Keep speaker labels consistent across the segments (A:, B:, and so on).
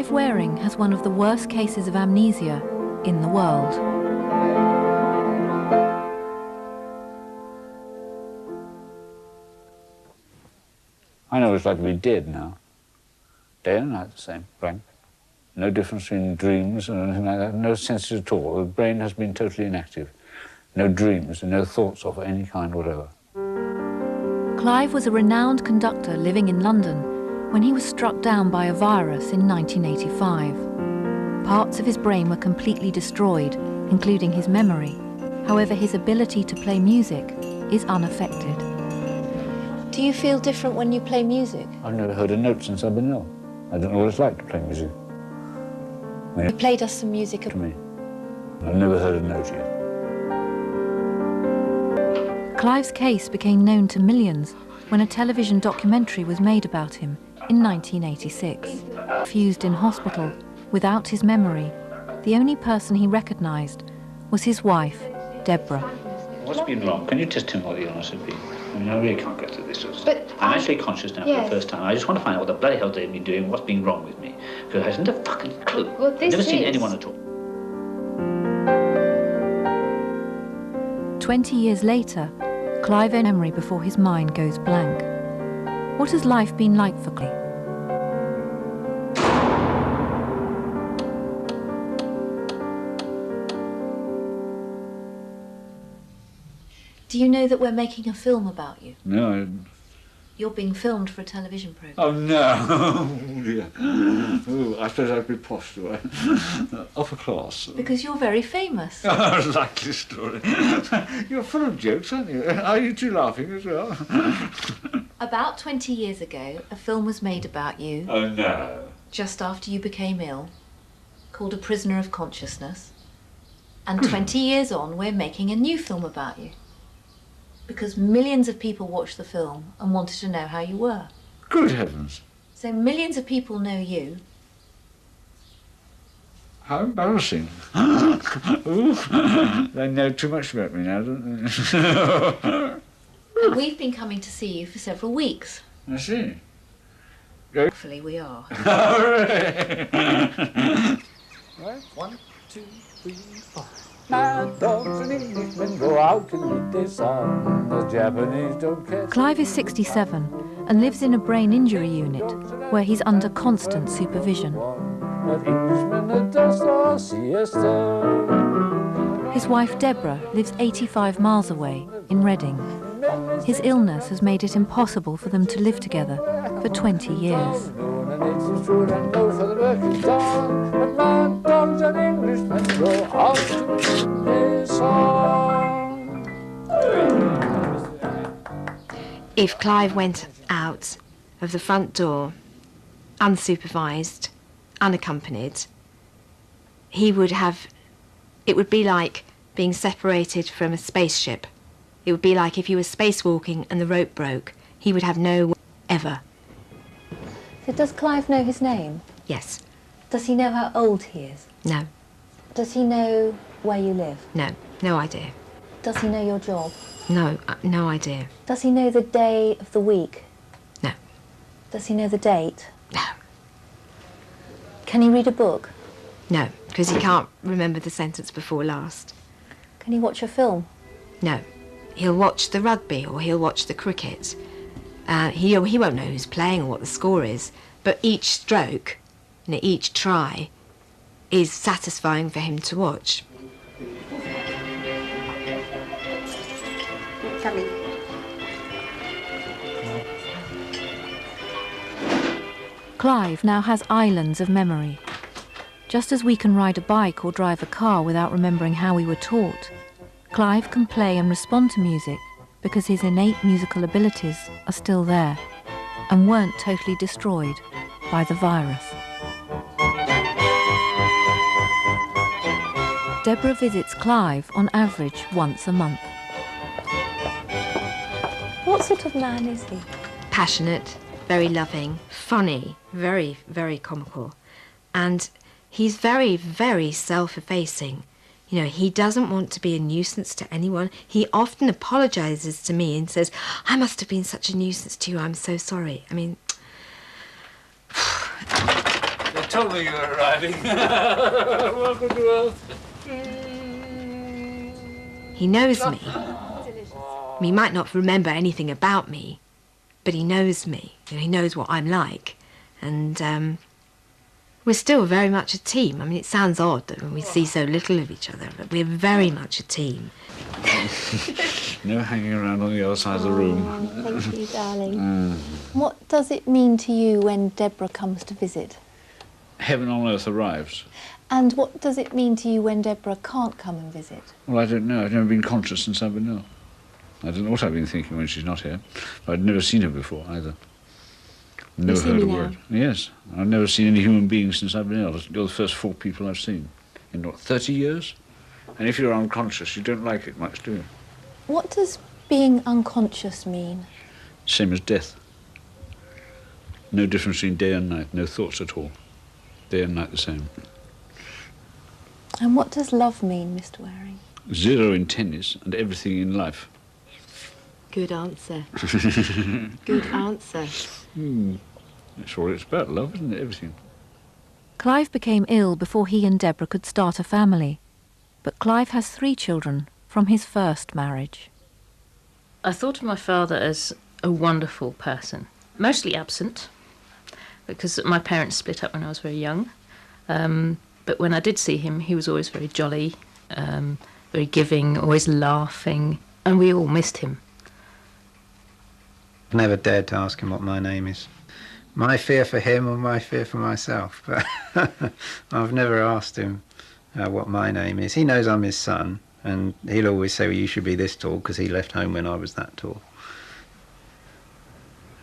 A: Clive Waring has one of the worst cases of amnesia in the world.
B: I know what it's like to be dead now. Day and night the same, blank. No difference between dreams and anything like that, no senses at all. The brain has been totally inactive. No dreams and no thoughts of any kind whatever.
A: Clive was a renowned conductor living in London when he was struck down by a virus in 1985. Parts of his brain were completely destroyed, including his memory. However, his ability to play music is unaffected.
C: Do you feel different when you play music?
B: I've never heard a note since I've been ill. I don't know what it's like to play music.
C: You played us some music.
B: To me. I've never heard a note yet.
A: Clive's case became known to millions when a television documentary was made about him in 1986. Fused in hospital, without his memory, the only person he recognised was his wife, Deborah.
B: What's been wrong? Can you just tell me what the illness has been? I mean, I really can't get to this.
C: But
B: I'm actually conscious now for the first time. I just want to find out what the bloody hell they've been doing, what's been wrong with me. Because I haven't a fucking clue.
C: Well,
B: I've never seen anyone at all.
A: 20 years later, Clive had memory before his mind goes blank. What has life been like for Clive?
C: Do you know that we're making a film about you?
B: No, I didn't.
C: You're being filmed for a television programme.
B: Oh, no. Oh, dear. Oh, I suppose I'd be posh, do I? Upper class.
C: Because you're very famous.
B: Oh, likely story. You're full of jokes, aren't you? Are you two laughing as well?
C: About 20 years ago, a film was made about you.
B: Oh, no.
C: Just after you became ill, called A Prisoner of Consciousness. And 20 years on, we're making a new film about you. Because millions of people watched the film and wanted to know how you were.
B: Good heavens.
C: So millions of people know you.
B: How embarrassing. Ooh, they know too much about me now, don't they?
C: And we've been coming to see you for several weeks.
B: I see.
C: Hopefully we are.
B: Right, 1, 2, 3, 4. Mad dogs and Englishmen go out to meet their son. The Japanese don't care.
A: Clive is 67 and lives in a brain injury unit where he's under constant supervision. His wife Deborah lives 85 miles away in Reading. His illness has made it impossible for them to live together for 20 years.
D: If Clive went out of the front door, unsupervised, unaccompanied, it would be like being separated from a spaceship. It would be like if you were spacewalking and the rope broke, he would have no ever.
C: So does Clive know his name?
D: Yes.
C: Does he know how old he is?
D: No.
C: Does he know where you live?
D: No. No idea.
C: Does he know your job?
D: No. No idea.
C: Does he know the day of the week?
D: No.
C: Does he know the date?
D: No.
C: Can he read a book?
D: No, because he can't remember the sentence before last.
C: Can he watch a film?
D: No. He'll watch the rugby or he'll watch the cricket. He won't know who's playing or what the score is, but each stroke, each try, is satisfying for him to watch.
C: Coming.
A: Clive now has islands of memory. Just as we can ride a bike or drive a car without remembering how we were taught, Clive can play and respond to music because his innate musical abilities are still there and weren't totally destroyed by the virus. Deborah visits Clive on average once a month.
C: What sort of man is he?
D: Passionate, very loving, funny, very, very comical. And he's very, very self-effacing. He doesn't want to be a nuisance to anyone. He often apologises to me and says, I must have been such a nuisance to you, I'm so sorry. I mean...
B: told me you were arriving. Welcome to Earth.
D: He knows me. He might not remember anything about me, but he knows me. You know, he knows what I'm like. And we're still very much a team. I mean, it sounds odd that when we see so little of each other, but we're very much a team.
B: No hanging around on the other side of the room.
C: Thank you, darling. What does it mean to you when Deborah comes to visit?
B: Heaven on earth arrives.
C: And what does it mean to you when Deborah can't come and visit?
B: Well, I don't know. I've never been conscious since I've been ill. I don't know what I've been thinking when she's not here. But I'd never seen her before, either. Never heard a word. Yes. I've never seen any human being since I've been ill. You're the first 4 people I've seen. In, what, 30 years? And if you're unconscious, you don't like it much, do you?
C: What does being unconscious mean?
B: Same as death. No difference between day and night. No thoughts at all. Day and night the same.
C: And what does love mean, Mr. Waring?
B: 0 in tennis and everything in life.
D: Good answer. Good answer.
B: That's all it's about, love, isn't it? Everything.
A: Clive became ill before he and Deborah could start a family. But Clive has 3 children from his first marriage.
E: I thought of my father as a wonderful person, mostly absent, because my parents split up when I was very young. But when I did see him, he was always very jolly, very giving, always laughing, and we all missed him.
F: I've never dared to ask him what my name is. My fear for him or my fear for myself. But I've never asked him what my name is. He knows I'm his son, and he'll always say, well, you should be this tall, because he left home when I was that tall.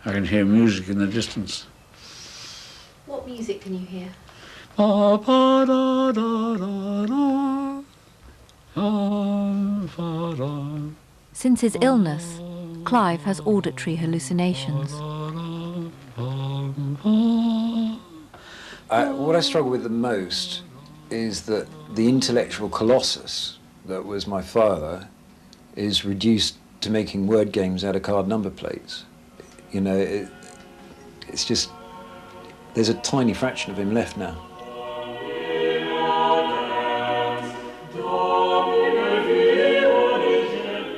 B: I can hear music in the distance.
C: What music can you hear?
A: Since his illness, Clive has auditory hallucinations.
G: What I struggle with the most is that the intellectual colossus that was my father is reduced to making word games out of card number plates. You know, it's just, there's a tiny fraction of him left now.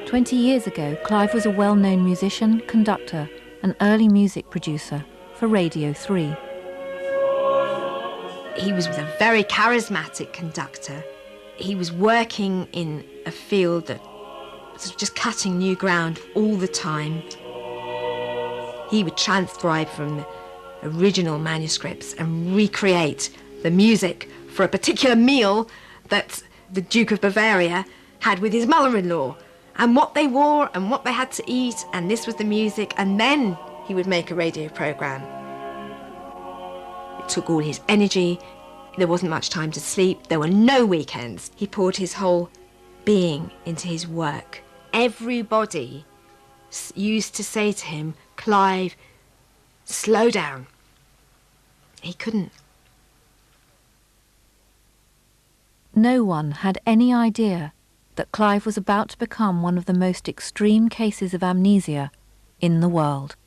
A: "20 years ago, Clive was a well-known musician, conductor, and early music producer for Radio 3.
D: He was a very charismatic conductor. He was working in a field that was just cutting new ground all the time. He would transcribe from the original manuscripts and recreate the music for a particular meal that the Duke of Bavaria had with his mother-in-law, and what they wore and what they had to eat, and this was the music, and then he would make a radio programme. It took all his energy. There wasn't much time to sleep. There were no weekends. He poured his whole being into his work. Everybody used to say to him, Clive, slow down. He couldn't.
A: No one had any idea that Clive was about to become one of the most extreme cases of amnesia in the world.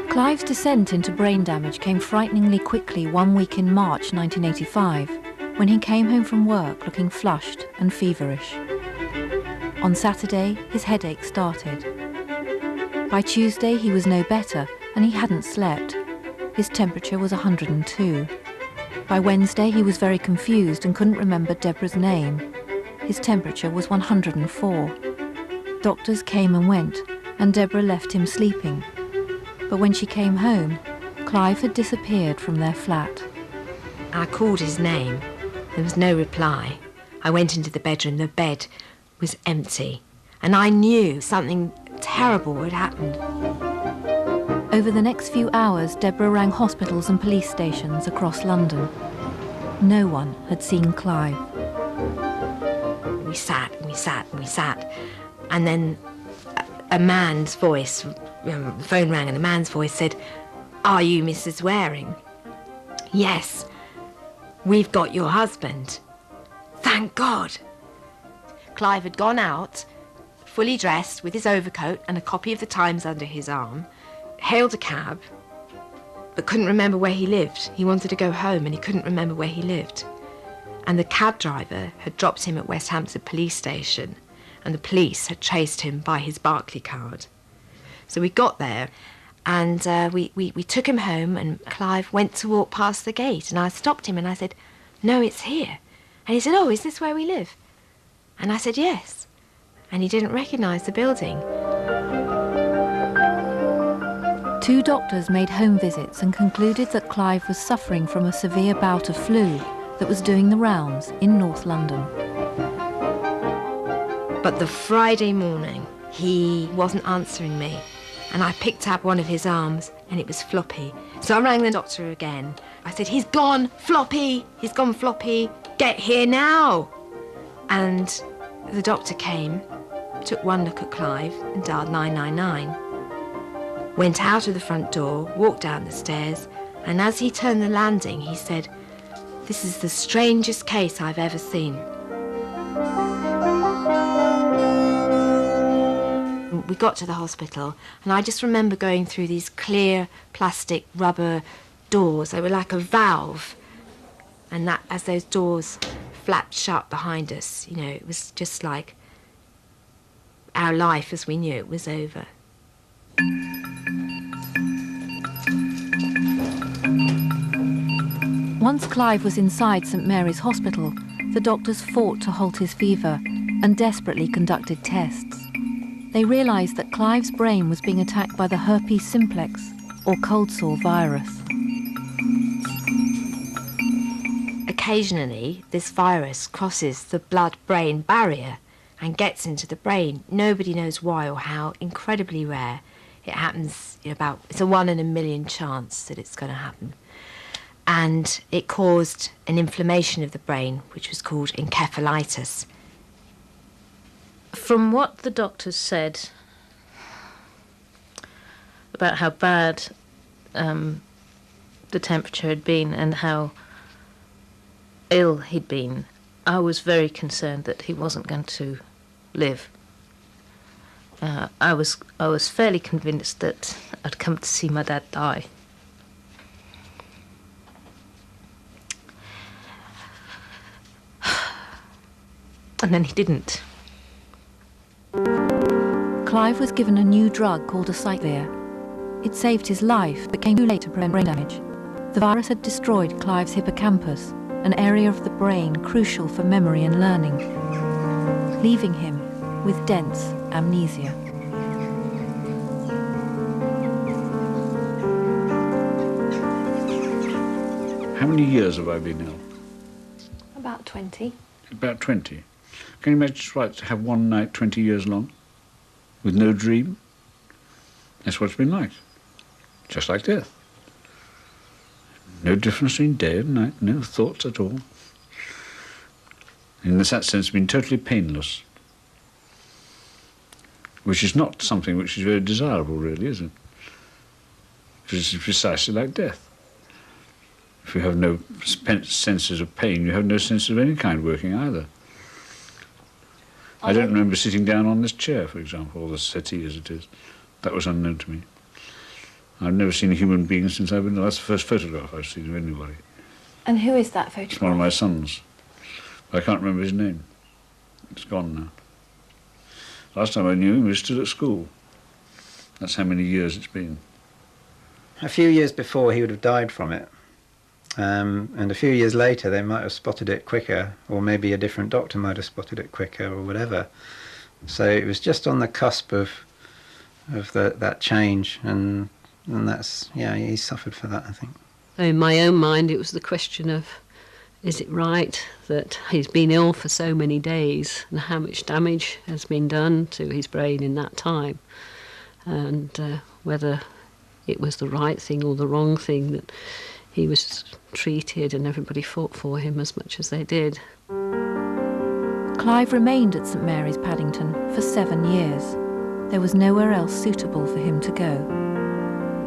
A: Clive's descent into brain damage came frighteningly quickly 1 week in March 1985, when he came home from work looking flushed and feverish. On Saturday, his headache started. By Tuesday, he was no better, and he hadn't slept. His temperature was 102. By Wednesday, he was very confused and couldn't remember Deborah's name. His temperature was 104. Doctors came and went, and Deborah left him sleeping. But when she came home, Clive had disappeared from their flat.
D: I called his name. There was no reply. I went into the bedroom. The bed was empty, and I knew something terrible had happened.
A: Over the next few hours, Deborah rang hospitals and police stations across London. No one had seen Clive.
D: We sat, and we sat, and we sat, and then a man's voice, the phone rang, and a man's voice said, "Are you Mrs. Waring?" "Yes, we've got your husband." Thank God. Clive had gone out fully dressed with his overcoat and a copy of the Times under his arm, hailed a cab, but couldn't remember where he lived. He wanted to go home and he couldn't remember where he lived. And the cab driver had dropped him at West Hampstead police station, and the police had traced him by his Barclay card. So we got there, and we took him home, and Clive went to walk past the gate, and I stopped him and I said, "No, it's here." And he said, "Oh, is this where we live?" And I said, "Yes." And he didn't recognise the building.
A: 2 doctors made home visits and concluded that Clive was suffering from a severe bout of flu that was doing the rounds in North London.
D: But the Friday morning, he wasn't answering me, and I picked up one of his arms, and it was Floppy. So I rang the doctor again. I said, "He's gone, Floppy! He's gone, Floppy! Get here now!" And the doctor came, took one look at Clive, and dialed 999. Went out of the front door, walked down the stairs, and as he turned the landing, he said, "This is the strangest case I've ever seen." We got to the hospital, and I just remember going through these clear plastic rubber doors. They were like a valve, and that as those doors flapped shut behind us, you know, it was just like our life as we knew it was over.
A: Once Clive was inside St Mary's Hospital, the doctors fought to halt his fever and desperately conducted tests. They realised that Clive's brain was being attacked by the herpes simplex, or cold sore virus.
D: Occasionally, this virus crosses the blood-brain barrier and gets into the brain. Nobody knows why or how, incredibly rare. It happens it's a 1 in a million chance that it's going to happen. And it caused an inflammation of the brain, which was called encephalitis.
E: From what the doctors said about how bad the temperature had been and how ill he'd been, I was very concerned that he wasn't going to live. I was fairly convinced that I'd come to see my dad die. And then he didn't.
A: Clive was given a new drug called acyclovir. It saved his life, but came too late to prevent brain damage. The virus had destroyed Clive's hippocampus, an area of the brain crucial for memory and learning, leaving him with dense amnesia.
B: How many years have I been ill?
C: About 20.
B: About 20. Can you imagine what to have one night 20 years long? With no dream? That's what it's been like. Just like death. No difference between day and night, no thoughts at all. In that sense, it's been totally painless. Which is not something which is very desirable, really, is it? Because it's precisely like death. If you have no senses of pain, you have no sense of any kind working either. I don't remember sitting down on this chair, for example, or the settee as it is. That was unknown to me. I've never seen a human being since I've been... That's the first photograph I've seen of anybody.
C: And who is that photograph?
B: It's one of my sons. I can't remember his name. It's gone now. Last time I knew him, he was still at school. That's how many years it's been.
F: A few years before, he would have died from it. And a few years later, they might have spotted it quicker, or maybe a different doctor might have spotted it quicker, or whatever. So it was just on the cusp of that change, and that's, yeah, he suffered for that, I think.
H: In my own mind, it was the question of, is it right that he's been ill for so many days, and how much damage has been done to his brain in that time, and whether it was the right thing or the wrong thing that he was treated and everybody fought for him as much as they did.
A: Clive remained at St Mary's, Paddington, for 7 years. There was nowhere else suitable for him to go.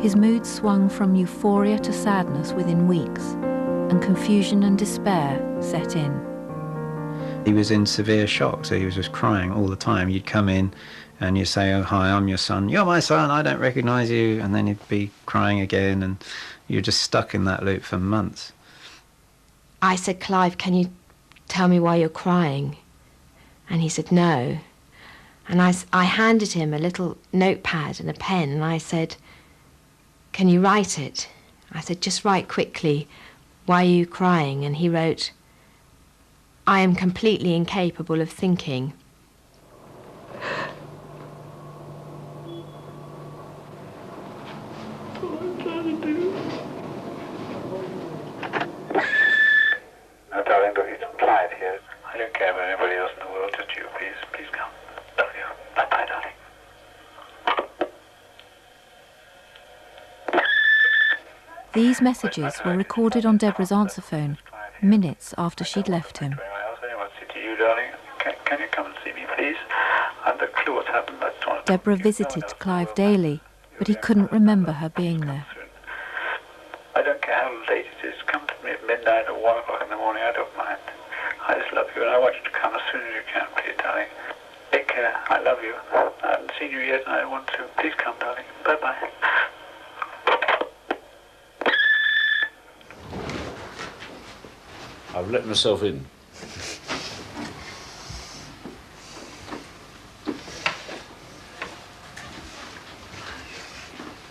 A: His mood swung from euphoria to sadness within weeks, and confusion and despair set in.
F: He was in severe shock, so he was just crying all the time. You'd come in and you say, "Oh, hi, I'm your son. You're my son. I don't recognise you," and then he'd be crying again, and you're just stuck in that loop for months.
D: I said, "Clive, can you tell me why you're crying?" And he said, "No." And I handed him a little notepad and a pen, and I said, "Can you write it?" I said, "Just write quickly, why are you crying?" And he wrote, "I am completely incapable of thinking."
B: No, darling, look, it's Clive here. I don't care about anybody else in the world, just you, please. Please come. Love you. Bye-bye, darling.
A: These messages were recorded on Deborah's answer phone minutes after she'd left him.
B: Anyone else? Anyone say to you, darling? Can you come and see me, please? I have no clue what's happened. I just want to
A: Deborah visited Clive daily, but he couldn't remember her being there.
B: I don't care how late it is. Come to me at midnight or 1 o'clock in the morning. I don't mind. I just love you, and I want you to come as soon as you can, please, darling. Take care. I love you. I haven't seen you yet, and I want to. Please come, darling. Bye-bye. I've let myself in.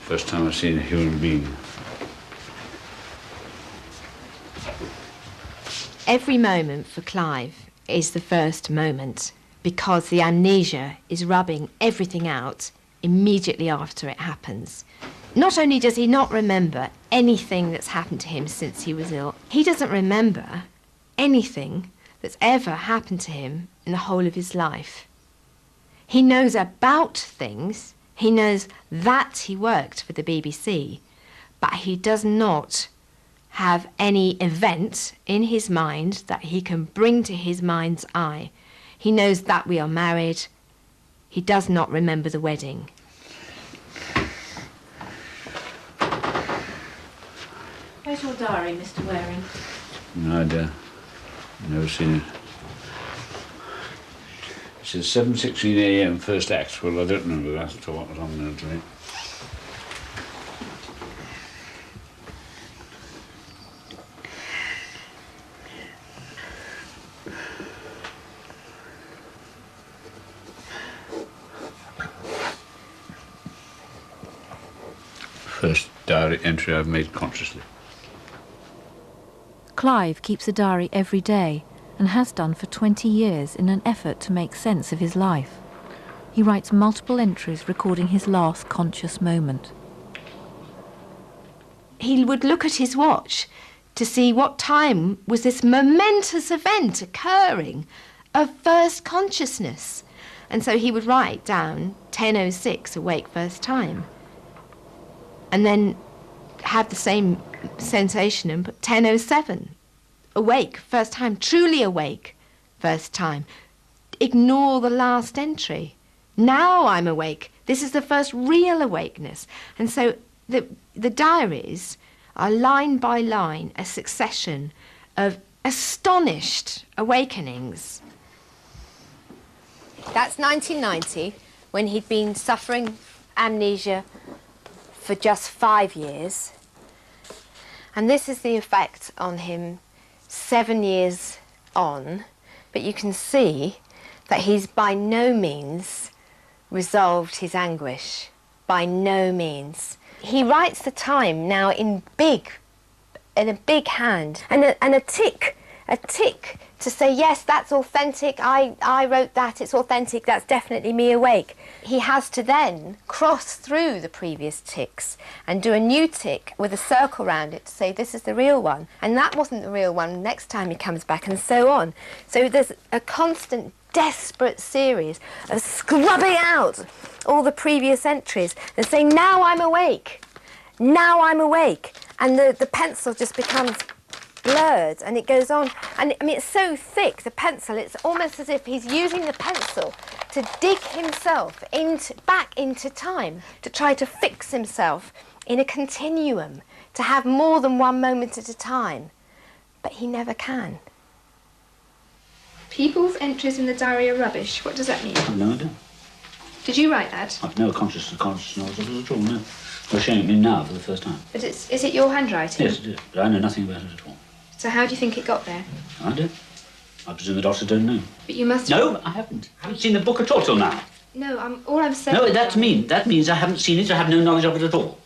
B: First time I've seen a human being.
D: Every moment for Clive is the first moment, because the amnesia is rubbing everything out immediately after it happens. Not only does he not remember anything that's happened to him since he was ill, he doesn't remember anything that's ever happened to him in the whole of his life. He knows about things, he knows that he worked for the BBC, but he does not have any event in his mind that he can bring to his mind's eye. He knows that we are married. He does not remember the wedding.
C: Where's your diary, Mr. Waring?
B: No idea. Never seen it. It says 7:16 a.m. first act. Well, I don't remember that at all. What was on there today? First diary entry I've made consciously.
A: Clive keeps a diary every day and has done for 20 years in an effort to make sense of his life. He writes multiple entries recording his last conscious moment.
D: He would look at his watch to see what time was this momentous event occurring of first consciousness. And so he would write down 10:06, awake first time. And then have the same sensation and put 10:07, awake first time, truly awake first time. Ignore the last entry. Now I'm awake. This is the first real awakeness. And so the diaries are line by line a succession of astonished awakenings. That's 1990, when he'd been suffering amnesia for just 5 years. And this is the effect on him 7 years on. But you can see that he's by no means resolved his anguish. By no means. He writes the time now in a big hand, and a tick to say, yes, that's authentic, I wrote that, it's authentic, that's definitely me awake. He has to then cross through the previous ticks and do a new tick with a circle around it to say this is the real one, and that wasn't the real one next time he comes back, and so on. So there's a constant desperate series of scrubbing out all the previous entries and saying, now I'm awake, now I'm awake, and the pencil just becomes blurred, and it goes on, and I mean it's so thick, the pencil, it's almost as if he's using the pencil to dig himself back into time, to try to fix himself in a continuum, to have more than one moment at a time, but he never can.
I: People's entries in the diary are rubbish. What does that mean?
B: No idea.
D: Did you write that?
I: I've no conscious knowledge of it at all, no. You're showing it me now for the first time.
D: But is it your handwriting?
I: Yes, it is. But I know nothing about it at all.
D: So how do you think it got there?
I: I don't. I presume the doctor don't know.
D: But you must...
I: No, I haven't. I haven't seen the book at all till now.
D: No, all I'm saying...
I: No, that means I haven't seen it, I have no knowledge of it at all.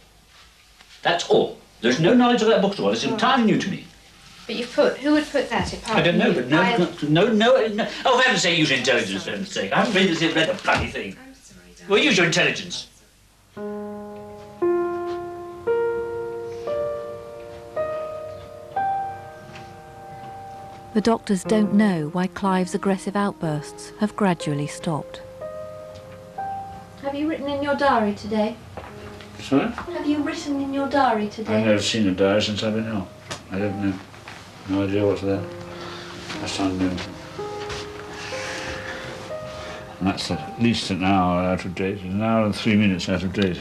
I: That's all. There's no knowledge of that book at all. It's entirely new to me.
D: But you've put... Who would put that apart?
I: I don't know, but no. Oh, for heaven's sake, use your intelligence, for heaven's sake. I haven't read the bloody thing.
D: I'm sorry, darling.
I: Well, use your intelligence.
A: The doctors don't know why Clive's aggressive outbursts have gradually stopped.
C: Have you written in your diary today?
B: Sorry?
C: Have you written in your diary today?
B: I've never seen a diary since I've been ill. I don't know. No idea what's there. That's unknown. And that's at least an hour out of date, an hour and 3 minutes out of date.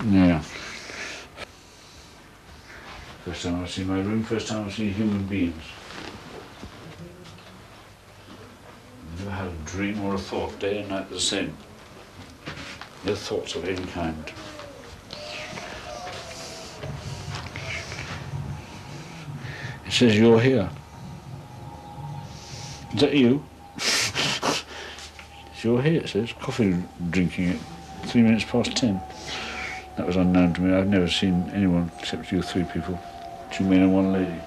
B: Yeah. First time I've seen my room, first time I've seen human beings. I've never had a dream or a thought, day and night the same. No thoughts of any kind. It says you're here. Is that you? You're here, it says. Coffee drinking at 3 minutes past 10. That was unknown to me. I've never seen anyone except you three people. 2 men and 1 lady.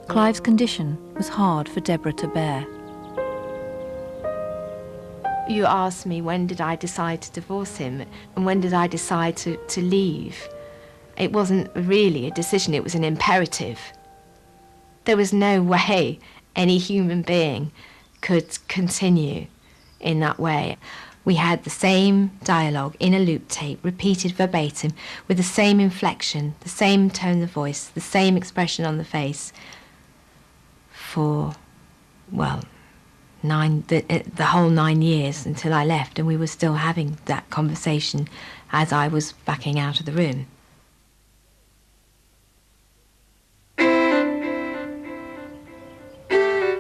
A: Clive's condition was hard for Deborah to bear.
D: You asked me when did I decide to divorce him and when did I decide to leave. It wasn't really a decision, it was an imperative. There was no way any human being could continue in that way. We had the same dialogue in a loop tape, repeated verbatim, with the same inflection, the same tone of voice, the same expression on the face for, well, the whole 9 years until I left, and we were still having that conversation as I was backing out of the room.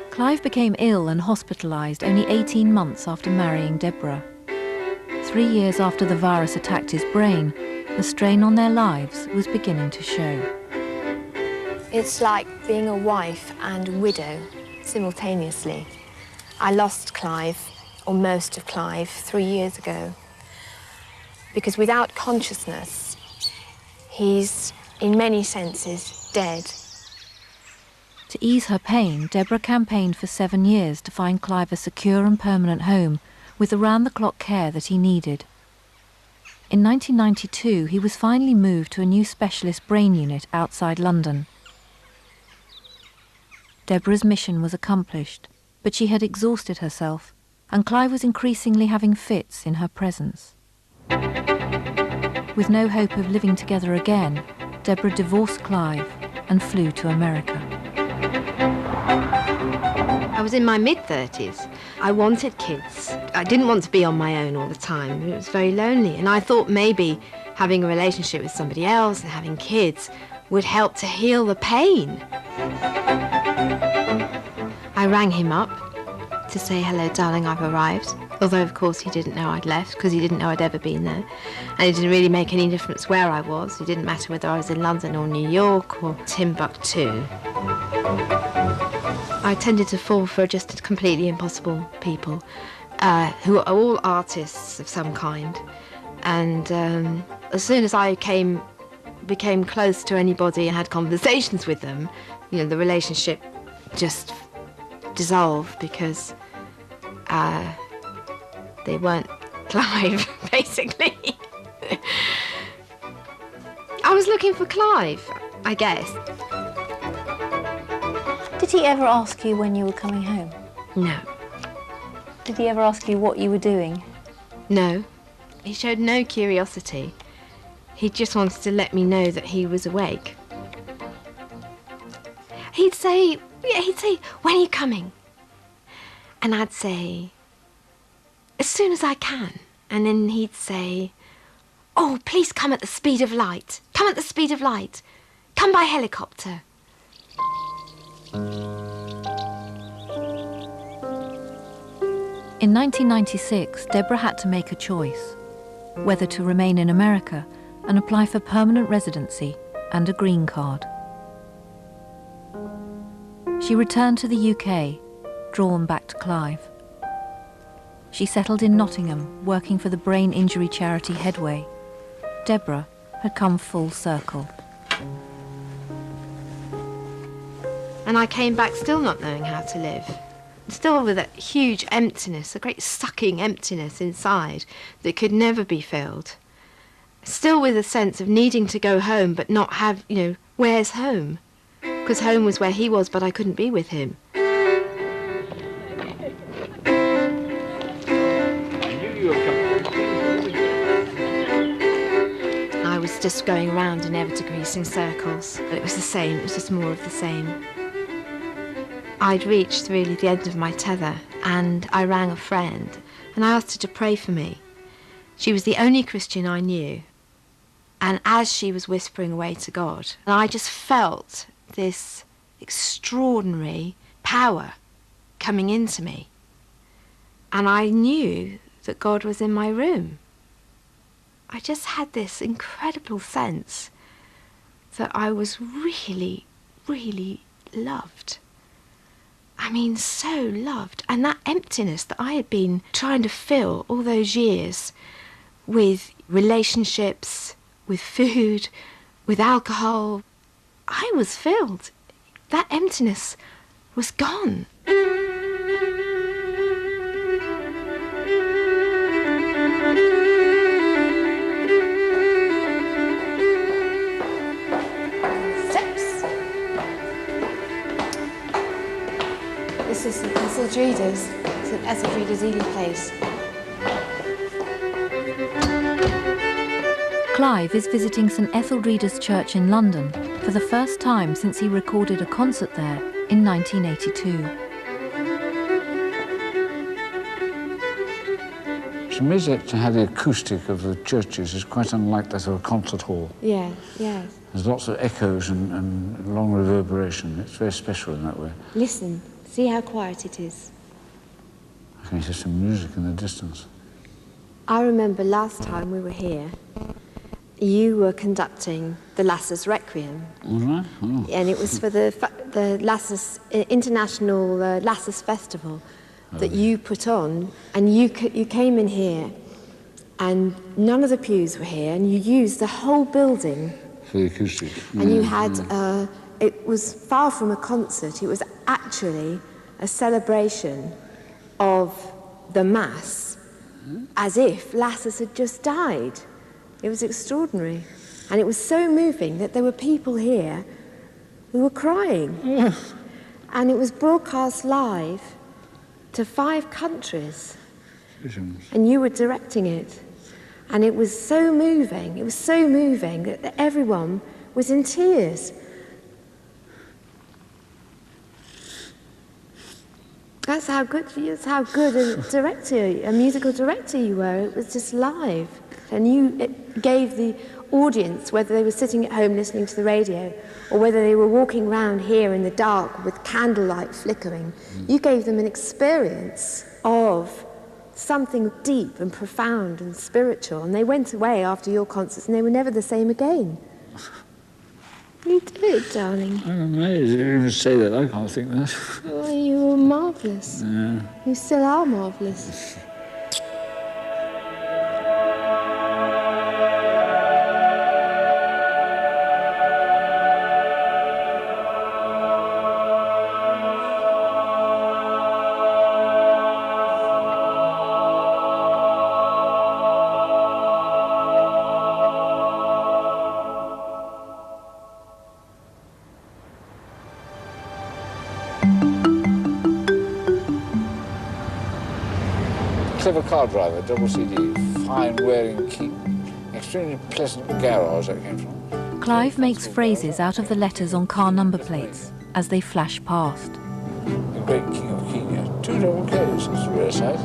A: Clive became ill and hospitalised only 18 months after marrying Deborah. 3 years after the virus attacked his brain, the strain on their lives was beginning to show.
D: It's like being a wife and a widow simultaneously. I lost Clive, or most of Clive, 3 years ago. Because without consciousness, he's, in many senses, dead.
A: To ease her pain, Deborah campaigned for 7 years to find Clive a secure and permanent home with the round-the-clock care that he needed. In 1992, he was finally moved to a new specialist brain unit outside London. Deborah's mission was accomplished, but she had exhausted herself, and Clive was increasingly having fits in her presence. With no hope of living together again, Deborah divorced Clive and flew to America.
D: I was in my mid-30s. I wanted kids. I didn't want to be on my own all the time. It was very lonely, and I thought maybe having a relationship with somebody else and having kids would help to heal the pain. I rang him up to say, "Hello, darling, I've arrived." Although, of course, he didn't know I'd left because he didn't know I'd ever been there. And it didn't really make any difference where I was. It didn't matter whether I was in London or New York or Timbuktu. I tended to fall for just completely impossible people who are all artists of some kind. And as soon as I became close to anybody and had conversations with them, you know, the relationship just dissolved because they weren't Clive, basically. I was looking for Clive, I guess.
C: Did he ever ask you when you were coming home?
D: No.
C: Did he ever ask you what you were doing?
D: No. He showed no curiosity. He just wanted to let me know that he was awake. He'd say, Yeah, he'd say, when are you coming? And I'd say, as soon as I can. And then he'd say, oh, please come at the speed of light. Come at the speed of light. Come by helicopter.
A: In 1996, Deborah had to make a choice, whether to remain in America and apply for permanent residency and a green card. She returned to the UK, drawn back to Clive. She settled in Nottingham, working for the brain injury charity Headway. Deborah had come full circle.
D: And I came back still not knowing how to live. Still with a huge emptiness, a great sucking emptiness inside that could never be filled. Still with a sense of needing to go home but not have, where's home? Because home was where he was, but I couldn't be with him. I was just going around in ever-decreasing circles. But it was the same, it was just more of the same. I'd reached really the end of my tether, and I rang a friend and I asked her to pray for me. She was the only Christian I knew, and as she was whispering away to God, I just felt this extraordinary power coming into me, and I knew that God was in my room. I just had this incredible sense that I was really, really loved. I mean, so loved. And that emptiness that I had been trying to fill all those years with relationships, with food, with alcohol, I was filled. That emptiness was gone. This is St Etheldreda's. St Etheldreda's Ely Place.
A: Clive is visiting St Etheldreda's Church in London for the first time since he recorded a concert there in 1982.
B: To me, to have the acoustic of the churches is quite unlike that of a concert hall.
D: Yeah, yeah.
B: There's lots of echoes and long reverberation. It's very special in that way.
D: Listen, see how quiet it is.
B: I can hear some music in the distance.
D: I remember last time we were here, you were conducting the Lassus Requiem.
B: Was I? Oh.
D: And it was for the Lassus, International Lassus Festival that you put on. And you came in here, and none of the pews were here, and you used the whole building.
B: For the acoustics.
D: And you had, it was far from a concert, it was actually a celebration of the Mass, as if Lassus had just died. It was extraordinary. And it was so moving that there were people here who were crying. And it was broadcast live to 5 countries. And you were directing it. And it was so moving that everyone was in tears. That's how good a director, a musical director you were. It was just live. And it gave the audience, whether they were sitting at home listening to the radio or whether they were walking around here in the dark with candlelight flickering, you gave them an experience of something deep and profound and spiritual. And they went away after your concerts and they were never the same again. You did, darling.
B: I'm amazed you even say that. I can't think that.
D: Oh, you were marvellous.
B: Yeah.
D: You still are marvellous.
B: Clever car driver, double CD, fine wearing keep, extremely pleasant garage that came from.
A: Clive makes phrases out of the letters on car number plates. as they flash past.
B: The great king of Kenya. 2 double Ks, it's a rare sight.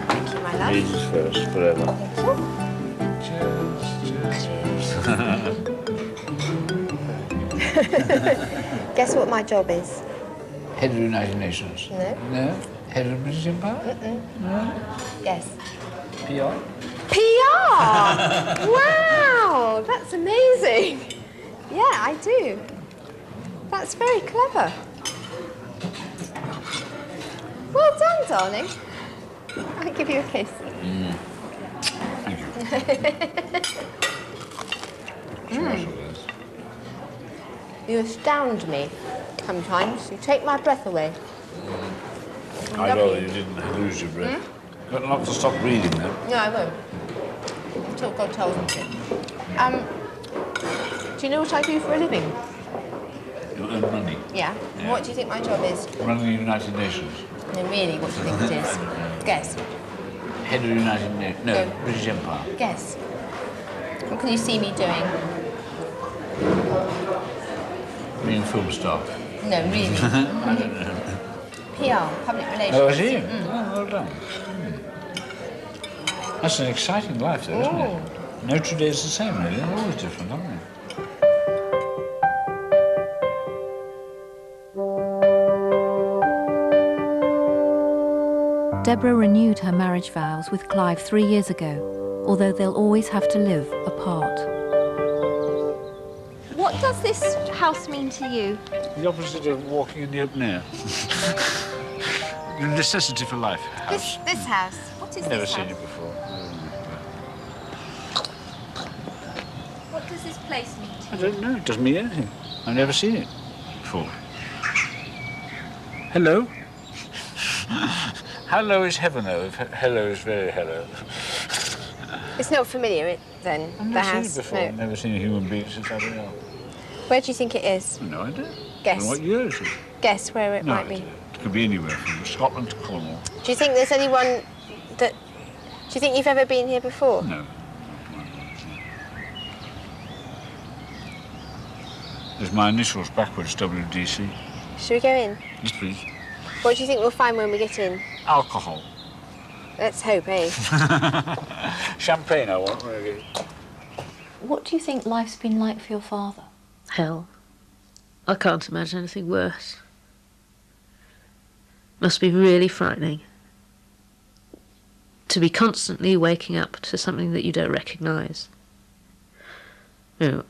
D: Thank you, my love.
B: Ladies first, forever.
D: Guess what my job is?
B: Head of the United Nations.
D: No.
B: No? Head of the British Empire? No?
D: Yes.
B: PR?
D: PR! Wow, that's amazing. Yeah, I do. That's very clever. Well done, darling. I'll give you a kiss.
B: Thank you.
D: You astound me sometimes. You take my breath away.
B: I know you didn't lose your breath. But not to stop reading them.
D: No, I won't. Until God tells me to. Do you know what I do for a living?
B: You earn money.
D: Yeah.
B: Yeah.
D: What do you think my job is?
B: Running the United Nations.
D: No, really, what do you think it is? Guess.
B: Head of the United Nations. No,
D: No.
B: British Empire.
D: Guess. What can you see me doing?
B: Being a film star.
D: No, really.
B: I don't know.
D: PR, public relations.
B: Oh, is he? Oh, well done. That's an exciting life, though, isn't it? No 2 days the same, really. They're always different, aren't they?
A: Deborah renewed her marriage vows with Clive 3 years ago, although they'll always have to live apart.
D: What does this house mean to you?
B: The opposite of walking in the open air. The necessity for life. House.
D: This house. What is
B: Never
D: this
B: seen
D: house?
B: it before.
D: What does this place mean to
B: I
D: you?
B: don't know. It doesn't mean anything. I've never seen it before. Hello? Hello is heaven, though. If hello is very hello.
D: It's not familiar, then,
B: I've
D: the
B: never
D: house.
B: seen it before.
D: No.
B: I've never seen a human being since I've been ill.
D: Where do you think it is?
B: No idea.
D: Guess.
B: And what year is it?
D: Guess where it
B: No
D: might
B: idea.
D: be.
B: It could be anywhere from Scotland to Cornwall.
D: Do you think there's anyone that... Do you think you've ever been here before?
B: No. There's my initials backwards, WDC.
D: Should we go in?
B: Yes, please.
D: What do you think we'll find when we get in?
B: Alcohol.
D: Let's hope, eh?
B: Champagne, I want, really.
C: What do you think life's been like for your father?
E: Hell. I can't imagine anything worse. Must be really frightening. To be constantly waking up to something that you don't recognise. You know,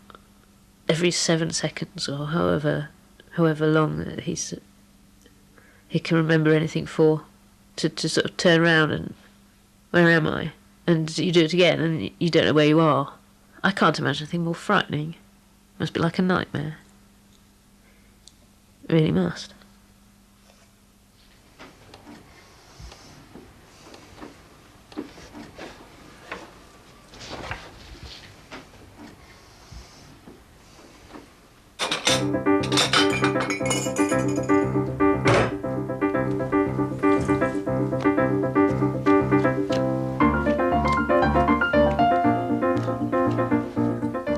E: every 7 seconds or however long that he can remember anything for, to sort of turn around and, where am I? And you do it again and you don't know where you are. I can't imagine anything more frightening. Must be like a nightmare. It really must.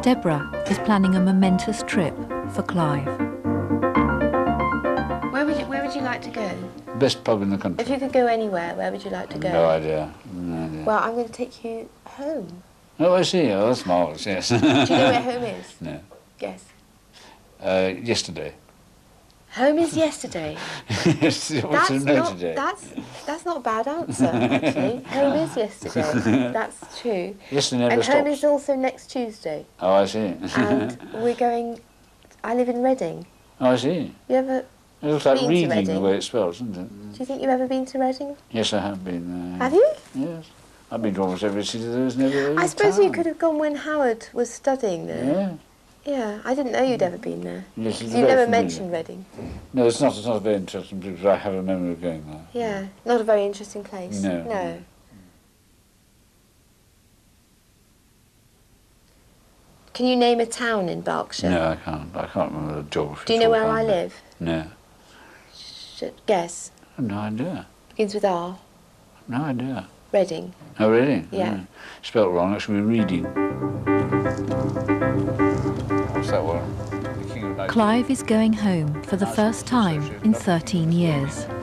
A: Deborah is planning a momentous trip for Clive.
D: Where would you like to go?
B: Best pub in the country.
D: If you could go anywhere, where would you like to go?
B: No idea. No idea.
D: Well, I'm going to take you home.
B: Oh, I see. Oh, that's marvellous, yes.
D: Do you know where home is?
B: No.
D: Guess.
B: Yesterday.
D: Home is yesterday.
B: Yes, what's the note today?
D: That's not a bad answer, actually. Home is yesterday. That's true.
B: Yesterday never
D: And
B: stops.
D: home is also next Tuesday.
B: Oh, I see.
D: And we're going... I live in Reading.
B: Oh, I see.
D: You ever...
B: It looks like
D: Been to
B: reading the
D: Reading?
B: way it spells, doesn't it?
D: Do you think you've ever been to Reading?
B: Yes, I have been.
D: Have you?
B: Yes. I've been to almost every city there is never
D: I suppose you could have gone when Howard was studying there.
B: Yeah.
D: Yeah, I didn't know you'd ever been there.
B: Yes, it's
D: You
B: very
D: never
B: familiar.
D: mentioned Reading.
B: No, it's not a very interesting place, but I have a memory of going there.
D: Yeah, not a very interesting place.
B: No.
D: No. Can you name a town in Berkshire?
B: No, I can't. I can't remember the geography.
D: Do you know where I
B: offhand.
D: live?
B: No.
D: Guess.
B: I have no idea.
D: Begins with R.
B: No idea.
D: Reading.
B: Oh, really?
D: Yeah.
B: Spelt wrong, that should be reading. What's that one? The King of Night.
A: Clive is going home for the first time in 13 years.
D: Do you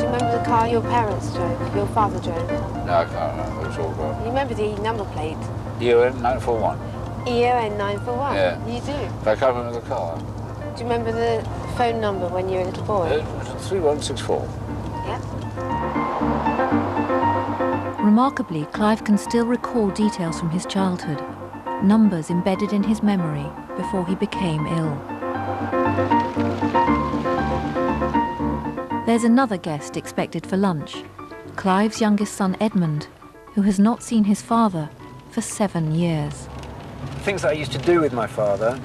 D: remember the car your parents drove, your father drove?
B: No, I can't remember. It's all gone.
D: You remember the number plate?
B: EON 941.
D: EON 941?
B: Yeah.
D: You do?
B: But I can't remember the car.
D: Do you remember the phone number when you were a little boy?
B: 3164.
D: Yeah.
A: Remarkably, Clive can still recall details from his childhood, numbers embedded in his memory before he became ill. There's another guest expected for lunch, Clive's youngest son Edmund, who has not seen his father for 7 years.
G: Things that I used to do with my father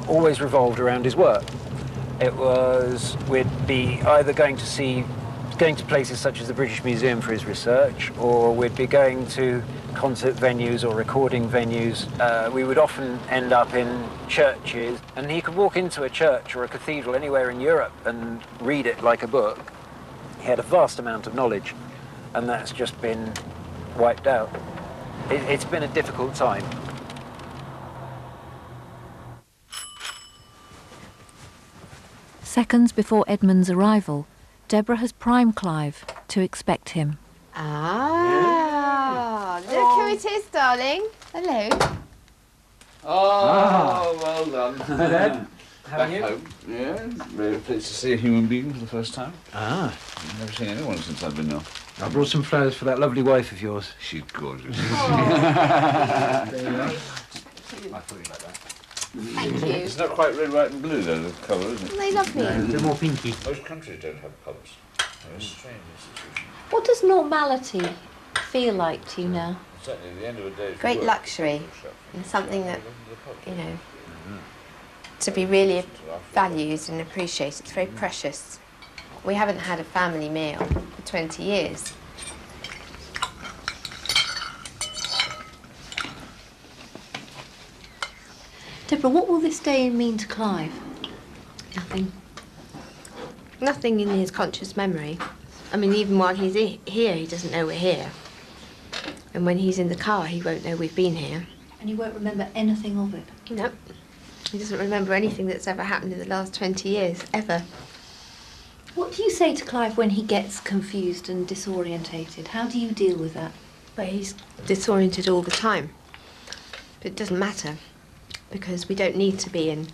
G: always revolved around his work. It was, we'd be either going to places such as the British Museum for his research, or we'd be going to concert venues or recording venues. We would often end up in churches, and he could walk into a church or a cathedral anywhere in Europe and read it like a book. He had a vast amount of knowledge, and that's just been wiped out. It's been a difficult time.
A: Seconds before Edmund's arrival, Deborah has primed Clive to expect him.
D: Ah, look who it is, darling. Hello.
B: Oh, well done.
G: Hi, Dad. How are you?
B: Home. Yeah, very pleased to see a human being for the first time.
G: Ah.
B: I've never seen anyone since I've been ill.
G: I brought some flowers for that lovely wife of yours.
B: She's gorgeous.
D: Oh.
G: There you are.
B: I thought you like that.
D: Thank you.
B: It's not quite red, white and blue, though, the colour, isn't it?
D: They love me.
G: A bit more pinky.
B: Most countries don't have colours. It's a strange institution.
C: What does normality feel like to you now?
B: Certainly, at the end of a day...
D: Great luxury, and something that, you know, to be really valued and appreciated. It's very precious. We haven't had a family meal for 20 years.
C: Deborah, what will this day mean to Clive?
D: Nothing. Nothing in his conscious memory. I mean, even while he's here, he doesn't know we're here. And when he's in the car, he won't know we've been here.
C: And you won't remember anything of it?
D: Nope. He doesn't remember anything that's ever happened in the last 20 years, ever.
C: What do you say to Clive when he gets confused and disorientated? How do you deal with that?
D: Well, he's disoriented all the time. But it doesn't matter, because we don't need to be in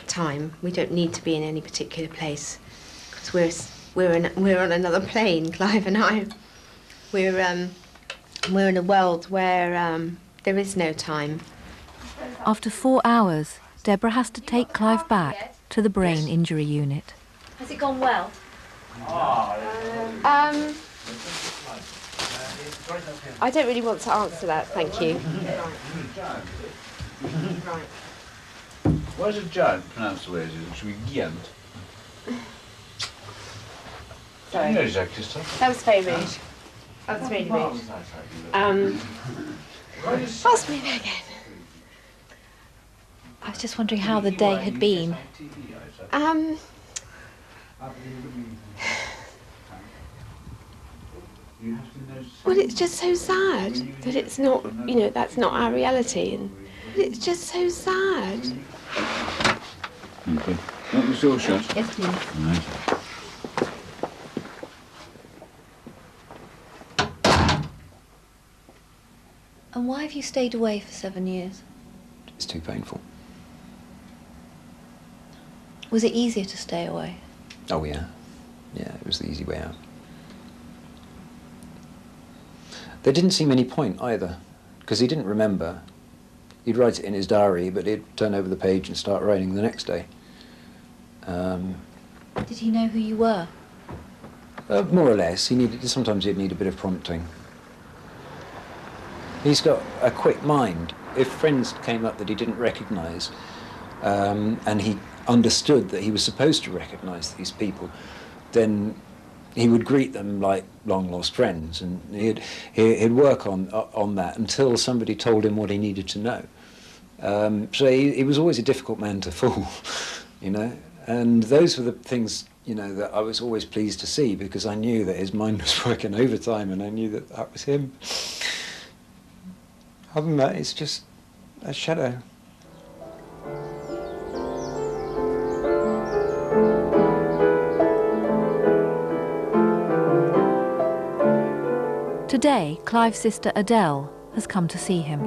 D: time. We don't need to be in any particular place, because we're on another plane, Clive and I. We're in a world where there is no time.
A: After 4 hours, Deborah has to take Clive back to the brain injury unit.
C: Has it gone well?
D: I don't really want to answer that, thank you. Right.
B: Why is a giant pronounced the way it is? It should be giant.
D: Sorry.
B: You know Jacques Cousteau.
D: That was very rude. That was really rude. Ask me that again.
C: I was just wondering how the day had been.
D: Well, it's just so sad that it's not, you know, that's not our reality, and it's just so sad.
B: Okay. Want the door shut?
C: Yes, please.
B: Right.
C: And why have you stayed away for 7 years?
G: It's too painful.
C: Was it easier to stay away?
G: Oh, yeah. Yeah, it was the easy way out. There didn't seem any point either, because he didn't remember. He'd write it in his diary, but he'd turn over the page and start writing the next day.
C: Did he know who you were?
G: More or less. Sometimes he'd need a bit of prompting. He's got a quick mind. If friends came up that he didn't recognise, and he understood that he was supposed to recognise these people, then he would greet them like long-lost friends, and he'd work on that until somebody told him what he needed to know. So he was always a difficult man to fool, you know. And those were the things, you know, that I was always pleased to see, because I knew that his mind was working overtime, and I knew that that was him. Other than that, it's just a shadow.
A: Today, Clive's sister Adele has come to see him.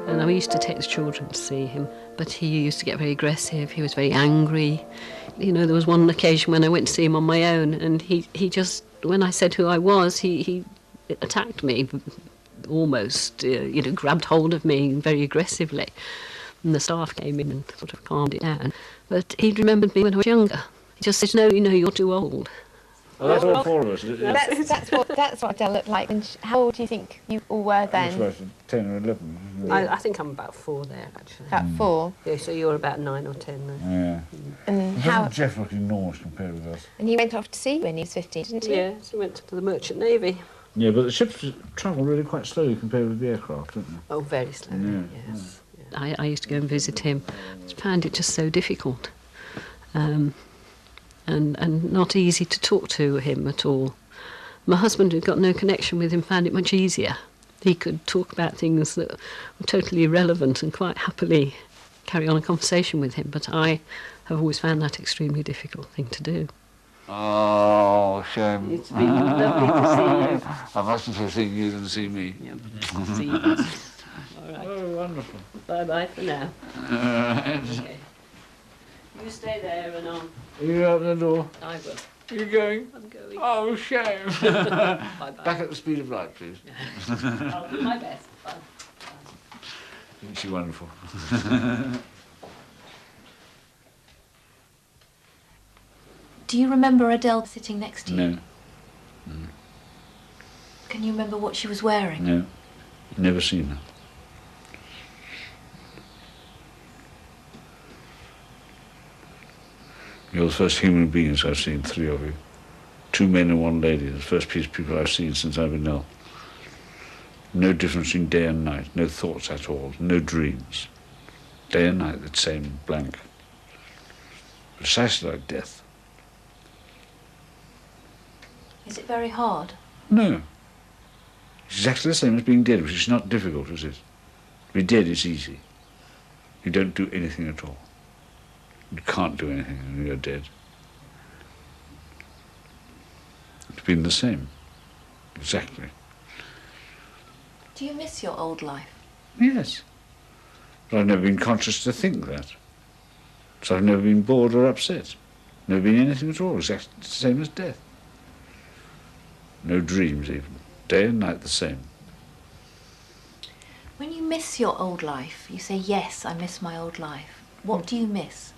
H: And I used to take the children to see him, but he used to get very aggressive. He was very angry. You know, there was one occasion when I went to see him on my own, and he just, when I said who I was, he attacked me, almost, grabbed hold of me very aggressively. And the staff came in and sort of calmed it down. But he'd remembered me when I was younger. He just said, no, you're too old.
B: Well, that's all four of us.
D: That's what Adele looked like. And how old do you think you all were then?
B: 10 or 11.
H: I think I'm about 4 there, actually.
D: About 4.
H: Yeah, so you're about 9 or 10 then.
B: Yeah.
D: And
B: Doesn't Jeff look enormous compared with us?
D: And he went off to sea when he was 15, didn't he?
H: Yes, he went to the Merchant Navy.
B: Yeah, but the ships travel really quite slowly compared with the aircraft, don't they?
H: Oh, very slowly,
B: Yeah,
H: yes. Yeah. I used to go and visit him. I found it just so difficult. And not easy to talk to him at all. My husband, who'd got no connection with him, found it much easier. He could talk about things that were totally irrelevant and quite happily carry on a conversation with him, but I have always found that extremely difficult thing to do.
B: Oh, shame.
H: It's been lovely to see you.
B: I must prefer seeing you than see me.
H: Yeah, see you. All right.
B: Oh, wonderful.
H: Bye-bye for now. Okay. You stay there and I'll...
B: You open the door.
H: I will.
B: Are you going?
H: I'm going.
B: Oh, shame.
H: Bye-bye.
B: Back at the speed of light, please.
H: I'll do my best. Bye.
B: Isn't she wonderful?
C: Do you remember Adele sitting next to you?
B: No.
C: Can you remember what she was wearing?
B: No. Never seen her. You're the first human beings I've seen, 3 of you. 2 men and 1 lady, the first piece of people I've seen since I've been ill. No difference in day and night, no thoughts at all, no dreams. Day and night, the same blank. Precisely like death.
C: Is it very hard?
B: No. It's exactly the same as being dead, which is not difficult, is it? To be dead is easy. You don't do anything at all. You can't do anything when you're dead. It's been the same. Exactly.
C: Do you miss your old life?
B: Yes. But I've never been conscious to think that. So I've never been bored or upset. Never been anything at all, exactly the same as death. No dreams even. Day and night the same.
C: When you miss your old life, you say, yes, I miss my old life. What do you miss?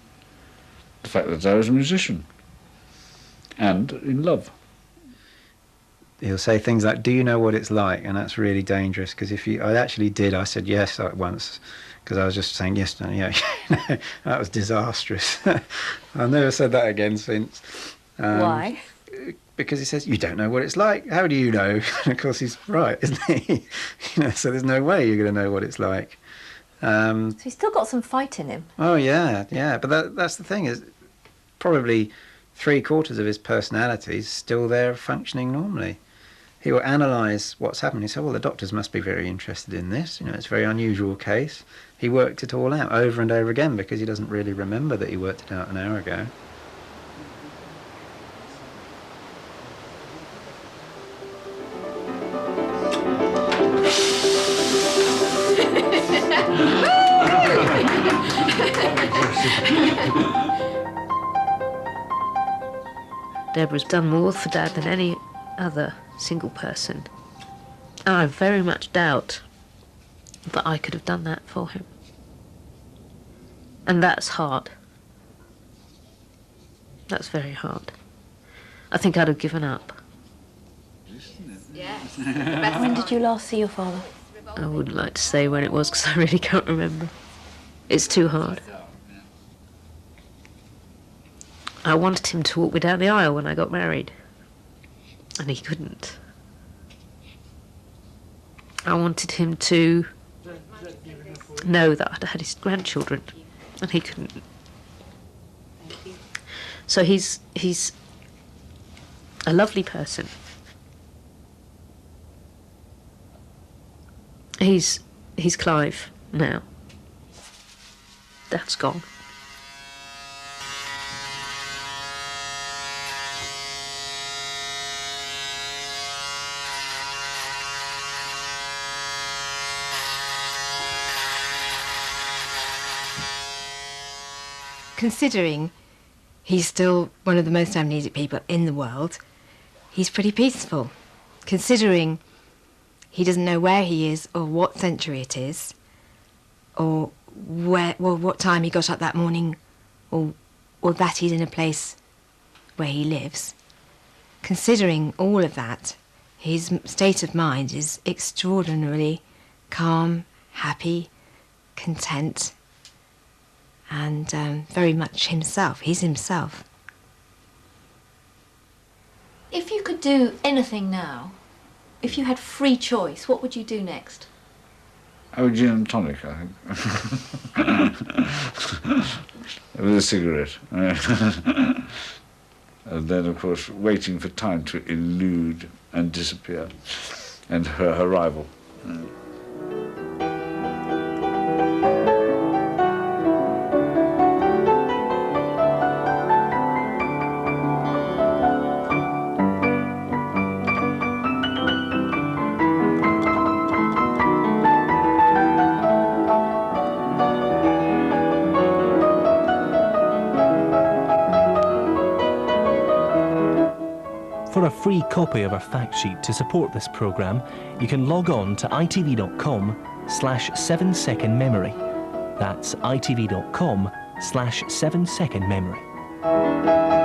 B: The fact that I was a musician. And in love.
F: He'll say things like, do you know what it's like? And that's really dangerous, because I actually did. I said yes once, because I was just saying yes, no, yeah. That was disastrous. I've never said that again since.
D: Why?
F: Because he says, you don't know what it's like. How do you know? And of course he's right, isn't he? So there's no way you're going to know what it's like.
C: So he's still got some fight in him.
F: Oh, yeah. But that's the thing, is probably 3/4 of his personality is still there functioning normally. He will analyse what's happened. He said, well, the doctors must be very interested in this. It's a very unusual case. He worked it all out over and over again, because he doesn't really remember that he worked it out an hour ago.
E: Deborah's done more for Dad than any other single person. And I very much doubt that I could have done that for him. And that's hard. That's very hard. I think I'd have given up.
C: When did you last see your father?
E: I wouldn't like to say when it was, because I really can't remember. It's too hard. I wanted him to walk me down the aisle when I got married, and he couldn't. I wanted him to know that I'd had his grandchildren, and he couldn't. So he's a lovely person. He's Clive now. Dad's gone.
D: considering he's still one of the most amnesic people in the world, he's pretty peaceful. Considering he doesn't know where he is or what century it is, or what time he got up that morning, or that he's in a place where he lives. Considering all of that, his state of mind is extraordinarily calm, happy, content, and very much himself. He's himself.
C: If you could do anything now, if you had free choice, what would you do next?
B: I would gin and tonic, I think. With a cigarette. And then, of course, waiting for time to elude and disappear, and her arrival.
J: For a free copy of our fact sheet to support this programme, you can log on to itv.com/7secondmemory. That's itv.com/7secondmemory.